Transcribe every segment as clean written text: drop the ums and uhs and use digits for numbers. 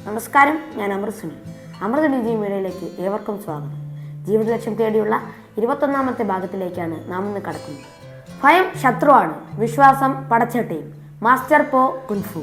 നമസ്കാരം, ഞാൻ അമൃത് സുനിൽ. അമൃത് ഡിജി മീഡിയയിലേക്ക് ഏവർക്കും സ്വാഗതം. ജീവിത ലക്ഷ്യം തേടിയുള്ള 21ാമത്തെ ഭാഗത്തിലേക്കാണ് നാം ഇന്ന് കടക്കുന്നത്. ഭയം ശത്രുവാണ്, വിശ്വാസം പടച്ചട്ടയും. മാസ്റ്റർ പോ കുൻഫു.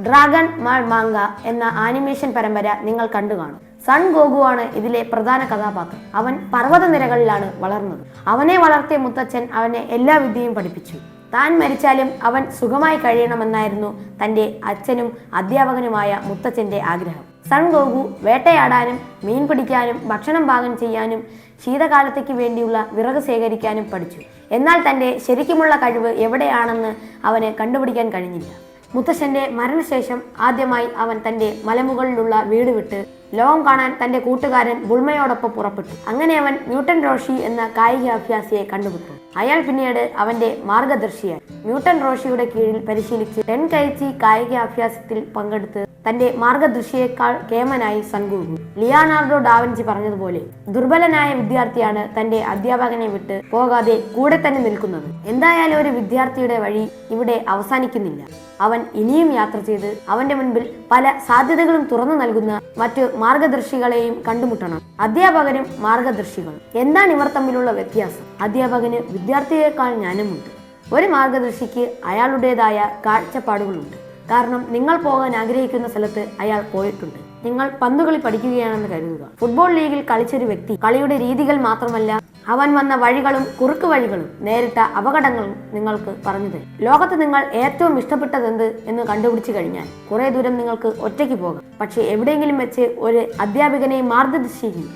ഡ്രാഗൺ മാൾ മാങ്ക എന്ന ആനിമേഷൻ പരമ്പര നിങ്ങൾ കണ്ടു കാണും. സൺ ഗോകുവാണ് ഇതിലെ പ്രധാന കഥാപാത്രം. അവൻ പർവ്വതനിരകളിലാണ് വളർന്നത്. അവനെ വളർത്തിയ മുത്തച്ഛൻ അവനെ എല്ലാ വിദ്യയും പഠിപ്പിച്ചു. താൻ മരിച്ചാലും അവൻ സുഖമായി കഴിയണമെന്നായിരുന്നു തൻ്റെ അച്ഛനും അധ്യാപകനുമായ മുത്തച്ഛൻ്റെ ആഗ്രഹം. സൺ ഗോകു വേട്ടയാടാനും മീൻ പിടിക്കാനും ഭക്ഷണം പാകം ചെയ്യാനും ശീതകാലത്തേക്ക് വേണ്ടിയുള്ള വിറക് ശേഖരിക്കാനും പഠിച്ചു. എന്നാൽ തൻ്റെ ശരിക്കുമുള്ള കഴിവ് എവിടെയാണെന്ന് അവന് കണ്ടുപിടിക്കാൻ കഴിഞ്ഞില്ല. മുത്തശ്ശൻ്റെ മരണശേഷം ആദ്യമായി അവൻ തൻ്റെ മലമുകളിലുള്ള വീട് വിട്ട് ലോകം കാണാൻ തൻ്റെ കൂട്ടുകാരൻ ബുൾമയോടൊപ്പം പുറപ്പെട്ടു. അങ്ങനെ അവൻ ന്യൂട്ടൻ റോഷി എന്ന കായികാഭ്യാസിയെ കണ്ടുമുട്ടും. അയാൾ പിന്നീട് അവന്റെ മാർഗദർശിയായി. ന്യൂട്ടൻ റോഷിയുടെ കീഴിൽ പരിശീലിച്ച് ടെൻകൈച്ചി കായികാഭ്യാസത്തിൽ പങ്കെടുത്ത് തന്റെ മാർഗദർശിയേക്കാൾ കേമനായി സൺ ഗോകു. ലിയോനാർഡോ ഡാവിഞ്ചി പറഞ്ഞതുപോലെ ദുർബലനായ വിദ്യാർത്ഥിയാണ് തന്റെ അധ്യാപകനെ വിട്ട് പോകാതെ കൂടെ തന്നെ നിൽക്കുന്നത്. എന്തായാലും ഒരു വിദ്യാർത്ഥിയുടെ വഴി ഇവിടെ അവസാനിക്കുന്നില്ല. അവൻ ഇനിയും യാത്ര ചെയ്ത് അവന്റെ മുൻപിൽ പല സാധ്യതകളും തുറന്നു നൽകുന്ന മറ്റു മാർഗദർശികളെയും കണ്ടുമുട്ടണം. അധ്യാപകരും മാർഗദർശികളും. എന്താണ് ഇവർ തമ്മിലുള്ള വ്യത്യാസം? അധ്യാപകന് വിദ്യാർത്ഥിയേക്കാൾ ജ്ഞാനമുണ്ട്. ഒരു മാർഗദർശിക്ക് അയാളുടേതായ കാഴ്ചപ്പാടുകളുണ്ട്. കാരണം നിങ്ങൾ പോകാൻ ആഗ്രഹിക്കുന്ന സ്ഥലത്ത് അയാൾ പോയിട്ടുണ്ട്. നിങ്ങൾ പന്തുകളി പഠിക്കുകയാണെന്ന് കരുതുക. ഫുട്ബോൾ ലീഗിൽ കളിച്ചൊരു വ്യക്തി കളിയുടെ രീതികൾ മാത്രമല്ല, അവൻ വന്ന വഴികളും കുറുക്ക് വഴികളും നേരിട്ട അപകടങ്ങളും നിങ്ങൾക്ക് പറഞ്ഞു തരും. ലോകത്ത് നിങ്ങൾ ഏറ്റവും ഇഷ്ടപ്പെട്ടതെന്ത് എന്ന് കണ്ടുപിടിച്ചു കഴിഞ്ഞാൽ കുറെ ദൂരം നിങ്ങൾക്ക് ഒറ്റയ്ക്ക് പോകാം. പക്ഷെ എവിടെയെങ്കിലും വെച്ച് ഒരു അധ്യാപകനെ മാർഗദർശിക്കും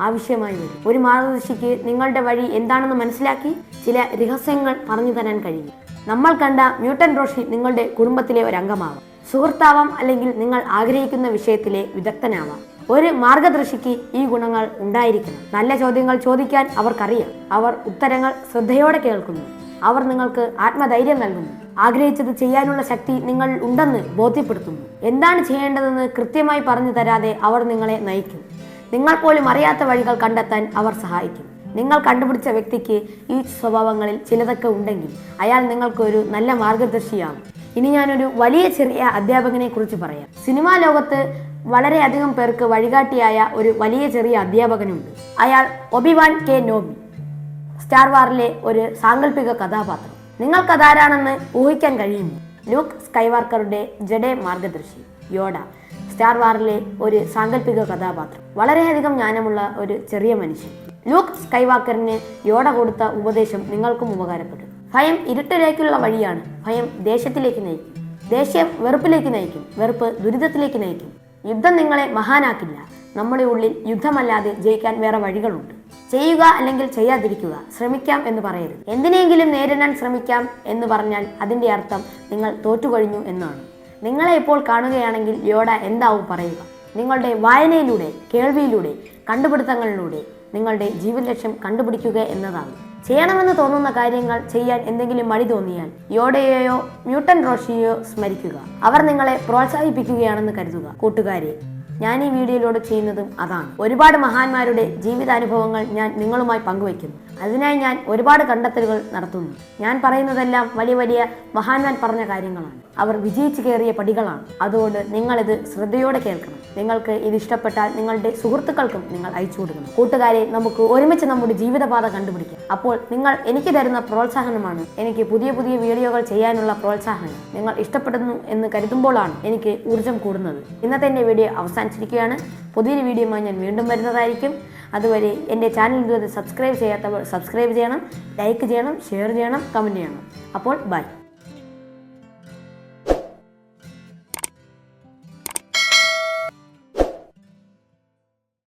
ആവശ്യമായി വരും. ഒരു മാർഗദർശിക്ക് നിങ്ങളുടെ വഴി എന്താണെന്ന് മനസ്സിലാക്കി ചില രഹസ്യങ്ങൾ പറഞ്ഞു തരാൻ കഴിയും. നമ്മൾ കണ്ട ന്യൂട്ടൻ റോഷി നിങ്ങളുടെ കുടുംബത്തിലെ ഒരു അംഗമാവാം, സുഹൃത്താവാം, അല്ലെങ്കിൽ നിങ്ങൾ ആഗ്രഹിക്കുന്ന വിഷയത്തിലെ വിദഗ്ധനാവാം. ഒരു മാർഗദർശിക്ക് ഈ ഗുണങ്ങൾ ഉണ്ടായിരിക്കണം. നല്ല ചോദ്യങ്ങൾ ചോദിക്കാൻ അവർക്കറിയാം. അവർ ഉത്തരങ്ങൾ ശ്രദ്ധയോടെ കേൾക്കുന്നു. അവർ നിങ്ങൾക്ക് ആത്മധൈര്യം നൽകുന്നു. ആഗ്രഹിച്ചത് ചെയ്യാനുള്ള ശക്തി നിങ്ങൾ ഉണ്ടെന്ന് ബോധ്യപ്പെടുത്തുന്നു. എന്താണ് ചെയ്യേണ്ടതെന്ന് കൃത്യമായി പറഞ്ഞു തരാതെ അവർ നിങ്ങളെ നയിക്കും. നിങ്ങൾ പോലും അറിയാത്ത വഴികൾ കണ്ടെത്താൻ അവർ സഹായിക്കും. നിങ്ങൾ കണ്ടുപിടിച്ച വ്യക്തിക്ക് ഈ സ്വഭാവങ്ങളിൽ ചിലതൊക്കെ ഉണ്ടെങ്കിൽ അയാൾ നിങ്ങൾക്ക് ഒരു നല്ല മാർഗദർശിയാകും. ഇനി ഞാനൊരു വലിയ ചെറിയ അധ്യാപകനെ കുറിച്ച് പറയാം. സിനിമാ ലോകത്ത് വളരെയധികം പേർക്ക് വഴികാട്ടിയായ ഒരു വലിയ ചെറിയ അധ്യാപകനുണ്ട്. അയാൾ ഒബി-വാൻ കെനോബി, സ്റ്റാർ വാറിലെ ഒരു സാങ്കല്പിക കഥാപാത്രം. നിങ്ങൾക്കതാരാണെന്ന് ഊഹിക്കാൻ കഴിയുമോ? ലൂക്ക് സ്കൈവാക്കറുടെ ജഡെ മാർഗദർശി യോഡ, സ്റ്റാർ വാറിലെ ഒരു സാങ്കല്പിക കഥാപാത്രം. വളരെയധികം ജ്ഞാനമുള്ള ഒരു ചെറിയ മനുഷ്യൻ. ലൂക്ക് സ്കൈവാക്കറിന് യോഡ കൊടുത്ത ഉപദേശം നിങ്ങൾക്കും ഉപകാരപ്പെടും. ഭയം ഇരുട്ടിലേക്കുള്ള വഴിയാണ്. ഭയം ദേഷ്യത്തിലേക്ക് നയിക്കും. ദേഷ്യം വെറുപ്പിലേക്ക് നയിക്കും. വെറുപ്പ് ദുരിതത്തിലേക്ക് നയിക്കും. യുദ്ധം നിങ്ങളെ മഹാനാക്കില്ല. നമ്മുടെ ഉള്ളിൽ യുദ്ധമല്ലാതെ ജയിക്കാൻ വേറെ വഴികളുണ്ട്. ചെയ്യുക അല്ലെങ്കിൽ ചെയ്യാതിരിക്കുക. ശ്രമിക്കാം എന്ന് പറയരുത്. എന്തിനെങ്കിലും നേരിടാൻ ശ്രമിക്കാം എന്ന് പറഞ്ഞാൽ അതിൻ്റെ അർത്ഥം നിങ്ങൾ തോറ്റുകഴിഞ്ഞു എന്നാണ്. നിങ്ങളെ ഇപ്പോൾ കാണുകയാണെങ്കിൽ യോഡ എന്താവും പറയുക? നിങ്ങളുടെ വായനയിലൂടെ, കേൾവിയിലൂടെ, കണ്ടുപിടുത്തങ്ങളിലൂടെ നിങ്ങളുടെ ജീവിത ലക്ഷ്യം കണ്ടുപിടിക്കുക എന്നതാണ്. ചെയ്യണമെന്ന് തോന്നുന്ന കാര്യങ്ങൾ ചെയ്യാൻ എന്തെങ്കിലും മടി തോന്നിയാൽ യോഡയെയോ ന്യൂട്ടൻ റോഷിയെയോ സ്മരിക്കുക. അവർ നിങ്ങളെ പ്രോത്സാഹിപ്പിക്കുകയാണെന്ന് കരുതുക. കൂട്ടുകാരെ, ഞാൻ ഈ വീഡിയോയിലൂടെ ചെയ്യുന്നതും അതാണ്. ഒരുപാട് മഹാന്മാരുടെ ജീവിതാനുഭവങ്ങൾ ഞാൻ നിങ്ങളുമായി പങ്കുവയ്ക്കുന്നു. അതിനായി ഞാൻ ഒരുപാട് കണ്ടെത്തലുകൾ നടത്തുന്നു. ഞാൻ പറയുന്നതെല്ലാം വലിയ വലിയ മഹാന്മാർ പറഞ്ഞ കാര്യങ്ങളാണ്. അവർ വിജയിച്ചു കയറിയ പടികളാണ്. അതുകൊണ്ട് നിങ്ങളിത് ശ്രദ്ധയോടെ കേൾക്കണം. നിങ്ങൾക്ക് ഇത് ഇഷ്ടപ്പെട്ടാൽ നിങ്ങളുടെ സുഹൃത്തുക്കൾക്കും നിങ്ങൾ അയച്ചു കൊടുക്കണം. കൂട്ടുകാരെ, നമുക്ക് ഒരുമിച്ച് നമ്മുടെ ജീവിതപാത കണ്ടുപിടിക്കാം. അപ്പോൾ നിങ്ങൾ എനിക്ക് തരുന്ന പ്രോത്സാഹനമാണ് എനിക്ക് പുതിയ പുതിയ വീഡിയോകൾ ചെയ്യാനുള്ള പ്രോത്സാഹനം. നിങ്ങൾ ഇഷ്ടപ്പെടുന്നു എന്ന് കരുതുമ്പോഴാണ് എനിക്ക് ഊർജ്ജം കൂടുന്നത്. ഇന്നത്തെ എൻ്റെ വീഡിയോ അവസാനിച്ചിരിക്കുകയാണ്. പുതിയൊരു വീഡിയോയുമായി ഞാൻ വീണ്ടും വരുന്നതായിരിക്കും. അതുവരെ എൻ്റെ ചാനൽ ഇതുവരെ സബ്സ്ക്രൈബ് ചെയ്യാത്തവർ സബ്സ്ക്രൈബ് ചെയ്യണം, ലൈക്ക് ചെയ്യണം, ഷെയർ ചെയ്യണം, കമൻറ്റ് ചെയ്യണം. അപ്പോൾ ബൈ.